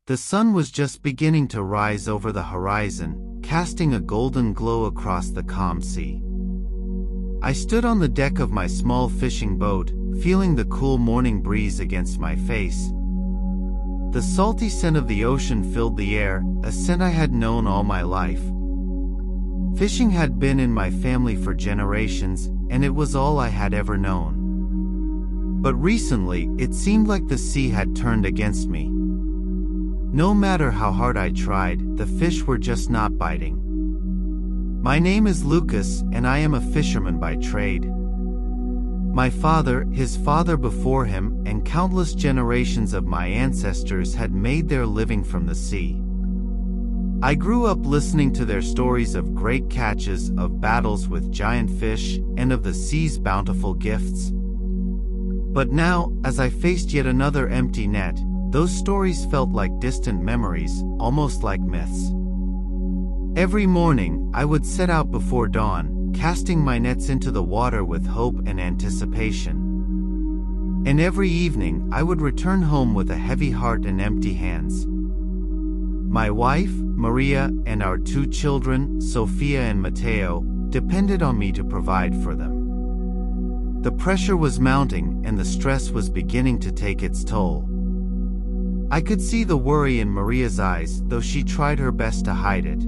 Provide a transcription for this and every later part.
The sun was just beginning to rise over the horizon, casting a golden glow across the calm sea. I stood on the deck of my small fishing boat, feeling the cool morning breeze against my face. The salty scent of the ocean filled the air, a scent I had known all my life. Fishing had been in my family for generations, and it was all I had ever known. But recently, it seemed like the sea had turned against me. No matter how hard I tried, the fish were just not biting. My name is Lucas, and I am a fisherman by trade. My father, his father before him, and countless generations of my ancestors had made their living from the sea. I grew up listening to their stories of great catches, of battles with giant fish, and of the sea's bountiful gifts. But now, as I faced yet another empty net, those stories felt like distant memories, almost like myths. Every morning, I would set out before dawn, casting my nets into the water with hope and anticipation. And every evening, I would return home with a heavy heart and empty hands. My wife, Maria, and our 2 children, Sophia and Matteo, depended on me to provide for them. The pressure was mounting, and the stress was beginning to take its toll. I could see the worry in Maria's eyes, though she tried her best to hide it.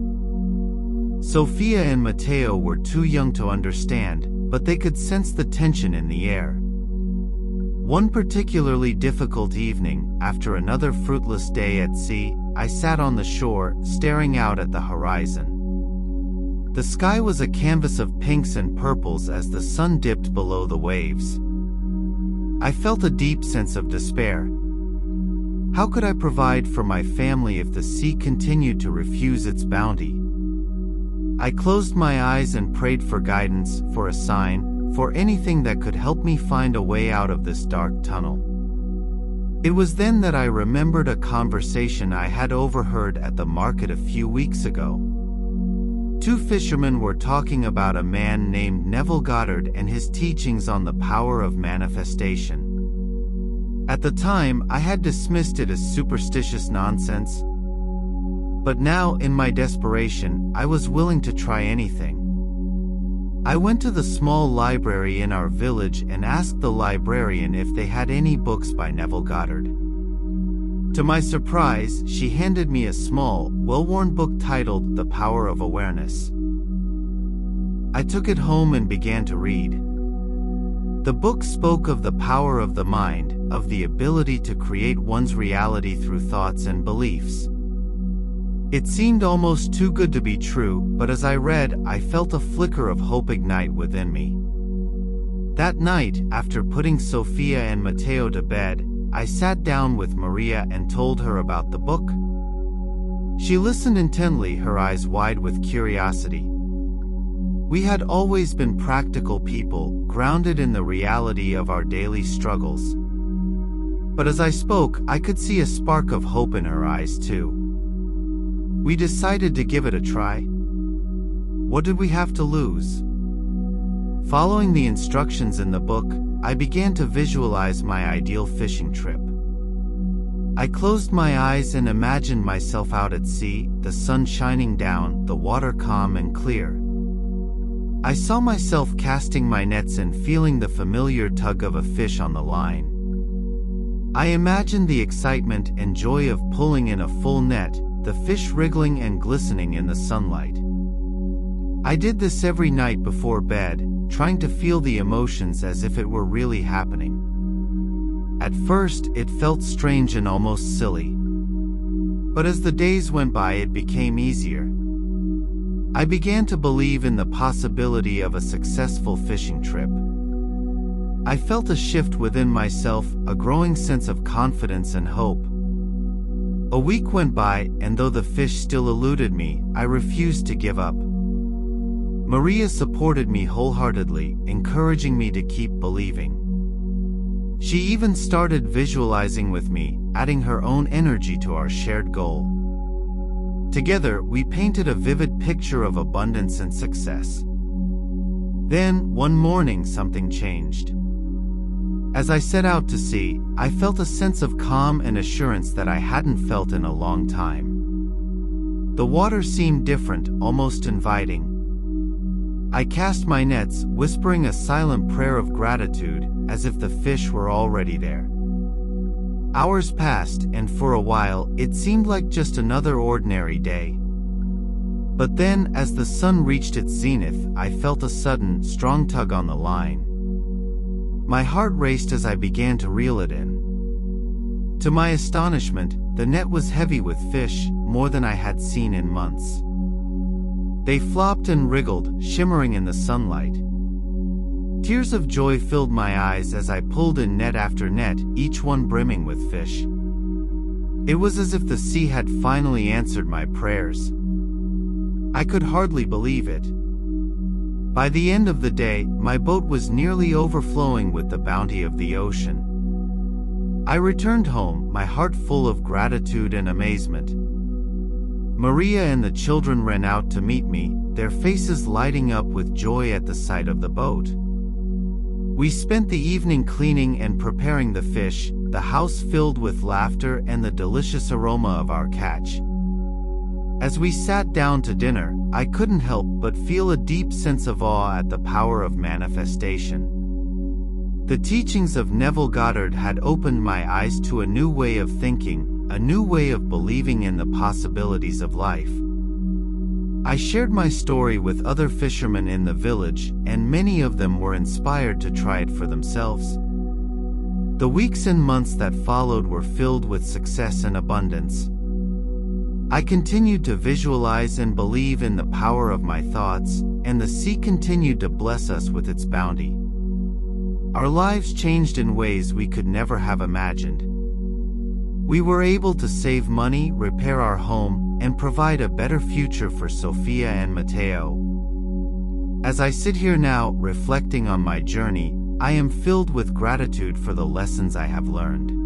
Sophia and Matteo were too young to understand, but they could sense the tension in the air. One particularly difficult evening, after another fruitless day at sea, I sat on the shore, staring out at the horizon. The sky was a canvas of pinks and purples as the sun dipped below the waves. I felt a deep sense of despair. How could I provide for my family if the sea continued to refuse its bounty? I closed my eyes and prayed for guidance, for a sign, for anything that could help me find a way out of this dark tunnel. It was then that I remembered a conversation I had overheard at the market a few weeks ago. 2 fishermen were talking about a man named Neville Goddard and his teachings on the power of manifestation. At the time, I had dismissed it as superstitious nonsense. But now, in my desperation, I was willing to try anything. I went to the small library in our village and asked the librarian if they had any books by Neville Goddard. To my surprise, she handed me a small, well-worn book titled The Power of Awareness. I took it home and began to read. The book spoke of the power of the mind, of the ability to create one's reality through thoughts and beliefs. It seemed almost too good to be true, but as I read, I felt a flicker of hope ignite within me. That night, after putting Sophia and Matteo to bed, I sat down with Maria and told her about the book. She listened intently, her eyes wide with curiosity. We had always been practical people, grounded in the reality of our daily struggles. But as I spoke, I could see a spark of hope in her eyes too. We decided to give it a try. What did we have to lose? Following the instructions in the book, I began to visualize my ideal fishing trip. I closed my eyes and imagined myself out at sea, the sun shining down, the water calm and clear. I saw myself casting my nets and feeling the familiar tug of a fish on the line. I imagined the excitement and joy of pulling in a full net, the fish wriggling and glistening in the sunlight. I did this every night before bed, trying to feel the emotions as if it were really happening. At first, it felt strange and almost silly. But as the days went by, it became easier. I began to believe in the possibility of a successful fishing trip. I felt a shift within myself, a growing sense of confidence and hope. A week went by, and though the fish still eluded me, I refused to give up. Maria supported me wholeheartedly, encouraging me to keep believing. She even started visualizing with me, adding her own energy to our shared goal. Together, we painted a vivid picture of abundance and success. Then, one morning, something changed. As I set out to sea, I felt a sense of calm and assurance that I hadn't felt in a long time. The water seemed different, almost inviting. I cast my nets, whispering a silent prayer of gratitude, as if the fish were already there. Hours passed, and for a while, it seemed like just another ordinary day. But then, as the sun reached its zenith, I felt a sudden, strong tug on the line. My heart raced as I began to reel it in. To my astonishment, the net was heavy with fish, more than I had seen in months. They flopped and wriggled, shimmering in the sunlight. Tears of joy filled my eyes as I pulled in net after net, each one brimming with fish. It was as if the sea had finally answered my prayers. I could hardly believe it. By the end of the day, my boat was nearly overflowing with the bounty of the ocean. I returned home, my heart full of gratitude and amazement. Maria and the children ran out to meet me, their faces lighting up with joy at the sight of the boat. We spent the evening cleaning and preparing the fish, the house filled with laughter and the delicious aroma of our catch. As we sat down to dinner, I couldn't help but feel a deep sense of awe at the power of manifestation. The teachings of Neville Goddard had opened my eyes to a new way of thinking, a new way of believing in the possibilities of life. I shared my story with other fishermen in the village, and many of them were inspired to try it for themselves. The weeks and months that followed were filled with success and abundance. I continued to visualize and believe in the power of my thoughts, and the sea continued to bless us with its bounty. Our lives changed in ways we could never have imagined. We were able to save money, repair our home, and provide a better future for Sophia and Matteo. As I sit here now, reflecting on my journey, I am filled with gratitude for the lessons I have learned.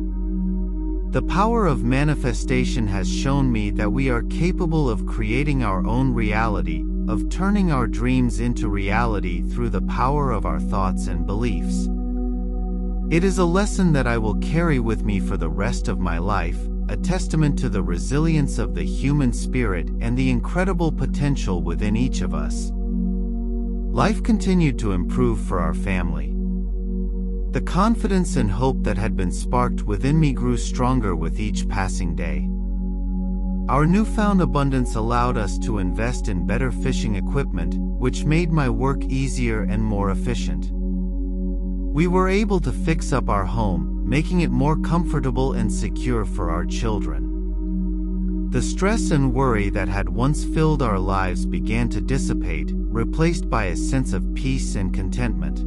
The power of manifestation has shown me that we are capable of creating our own reality, of turning our dreams into reality through the power of our thoughts and beliefs. It is a lesson that I will carry with me for the rest of my life, a testament to the resilience of the human spirit and the incredible potential within each of us. Life continued to improve for our family. The confidence and hope that had been sparked within me grew stronger with each passing day. Our newfound abundance allowed us to invest in better fishing equipment, which made my work easier and more efficient. We were able to fix up our home, making it more comfortable and secure for our children. The stress and worry that had once filled our lives began to dissipate, replaced by a sense of peace and contentment.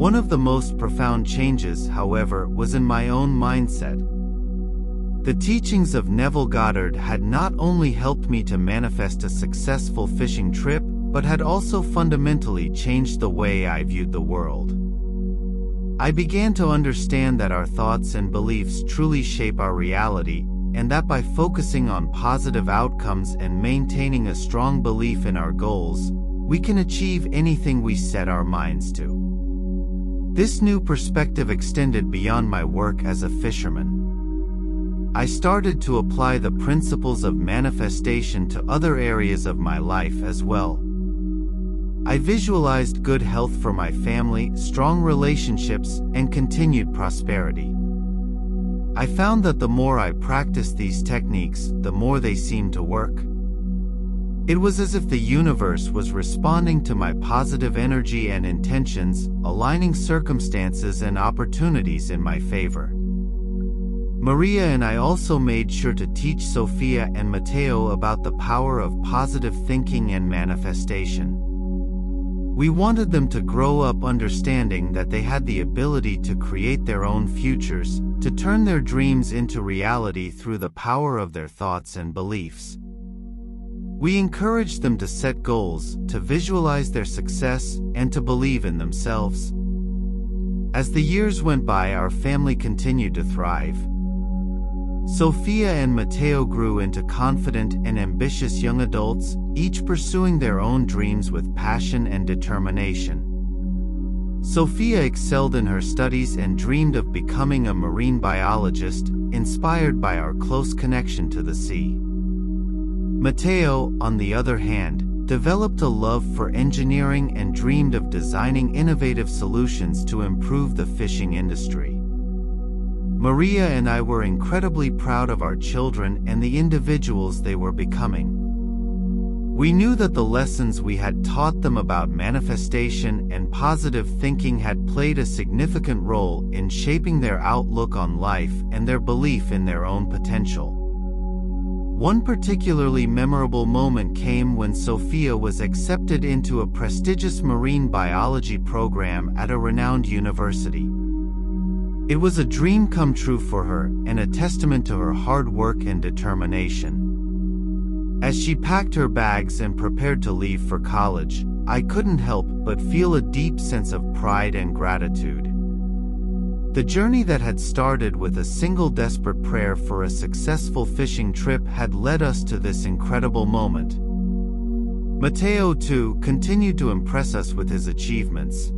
One of the most profound changes, however, was in my own mindset. The teachings of Neville Goddard had not only helped me to manifest a successful fishing trip, but had also fundamentally changed the way I viewed the world. I began to understand that our thoughts and beliefs truly shape our reality, and that by focusing on positive outcomes and maintaining a strong belief in our goals, we can achieve anything we set our minds to. This new perspective extended beyond my work as a fisherman. I started to apply the principles of manifestation to other areas of my life as well. I visualized good health for my family, strong relationships, and continued prosperity. I found that the more I practiced these techniques, the more they seemed to work. It was as if the universe was responding to my positive energy and intentions, aligning circumstances and opportunities in my favor. Maria and I also made sure to teach Sophia and Matteo about the power of positive thinking and manifestation. We wanted them to grow up understanding that they had the ability to create their own futures, to turn their dreams into reality through the power of their thoughts and beliefs. We encouraged them to set goals, to visualize their success, and to believe in themselves. As the years went by, our family continued to thrive. Sophia and Matteo grew into confident and ambitious young adults, each pursuing their own dreams with passion and determination. Sophia excelled in her studies and dreamed of becoming a marine biologist, inspired by our close connection to the sea. Matteo, on the other hand, developed a love for engineering and dreamed of designing innovative solutions to improve the fishing industry. Maria and I were incredibly proud of our children and the individuals they were becoming. We knew that the lessons we had taught them about manifestation and positive thinking had played a significant role in shaping their outlook on life and their belief in their own potential. One particularly memorable moment came when Sophia was accepted into a prestigious marine biology program at a renowned university. It was a dream come true for her and a testament to her hard work and determination. As she packed her bags and prepared to leave for college, I couldn't help but feel a deep sense of pride and gratitude. The journey that had started with a single desperate prayer for a successful fishing trip had led us to this incredible moment. Matteo, too, continued to impress us with his achievements.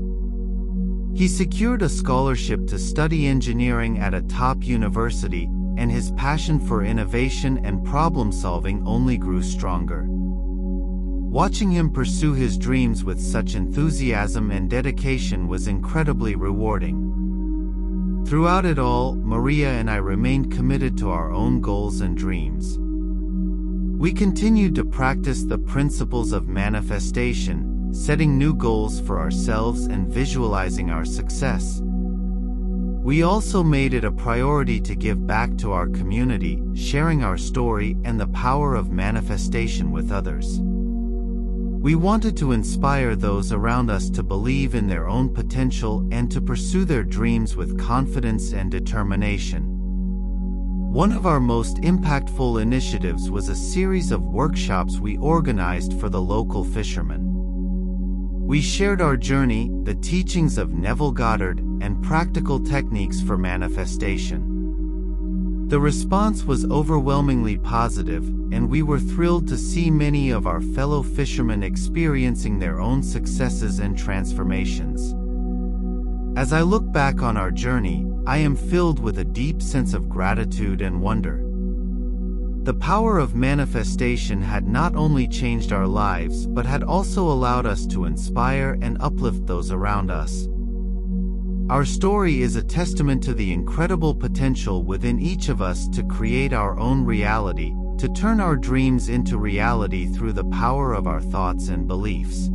He secured a scholarship to study engineering at a top university, and his passion for innovation and problem-solving only grew stronger. Watching him pursue his dreams with such enthusiasm and dedication was incredibly rewarding. Throughout it all, Maria and I remained committed to our own goals and dreams. We continued to practice the principles of manifestation, setting new goals for ourselves and visualizing our success. We also made it a priority to give back to our community, sharing our story and the power of manifestation with others. We wanted to inspire those around us to believe in their own potential and to pursue their dreams with confidence and determination. One of our most impactful initiatives was a series of workshops we organized for the local fishermen. We shared our journey, the teachings of Neville Goddard, and practical techniques for manifestation. The response was overwhelmingly positive, and we were thrilled to see many of our fellow fishermen experiencing their own successes and transformations. As I look back on our journey, I am filled with a deep sense of gratitude and wonder. The power of manifestation had not only changed our lives but had also allowed us to inspire and uplift those around us. Our story is a testament to the incredible potential within each of us to create our own reality, to turn our dreams into reality through the power of our thoughts and beliefs.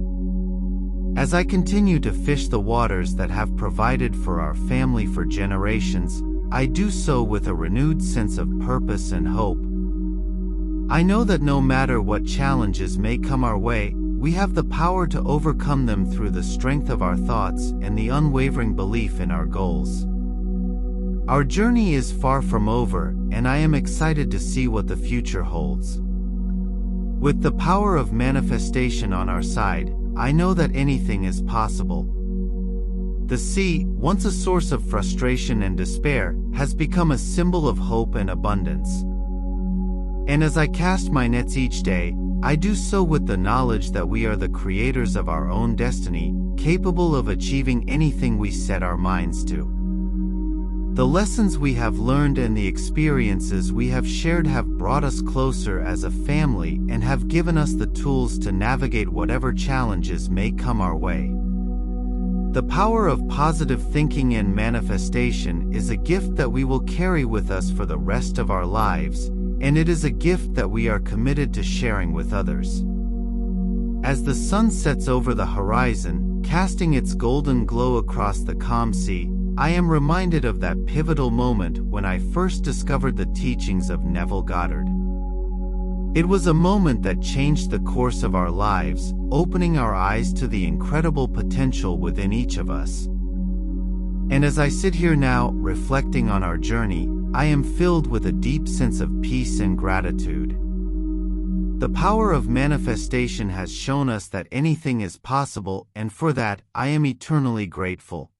As I continue to fish the waters that have provided for our family for generations, I do so with a renewed sense of purpose and hope. I know that no matter what challenges may come our way, we have the power to overcome them through the strength of our thoughts and the unwavering belief in our goals. Our journey is far from over, and I am excited to see what the future holds. With the power of manifestation on our side, I know that anything is possible. The sea, once a source of frustration and despair, has become a symbol of hope and abundance. And as I cast my nets each day, I do so with the knowledge that we are the creators of our own destiny, capable of achieving anything we set our minds to. The lessons we have learned and the experiences we have shared have brought us closer as a family and have given us the tools to navigate whatever challenges may come our way. The power of positive thinking and manifestation is a gift that we will carry with us for the rest of our lives, and it is a gift that we are committed to sharing with others. As the sun sets over the horizon, casting its golden glow across the calm sea, I am reminded of that pivotal moment when I first discovered the teachings of Neville Goddard. It was a moment that changed the course of our lives, opening our eyes to the incredible potential within each of us. And as I sit here now, reflecting on our journey, I am filled with a deep sense of peace and gratitude. The power of manifestation has shown us that anything is possible, and for that, I am eternally grateful.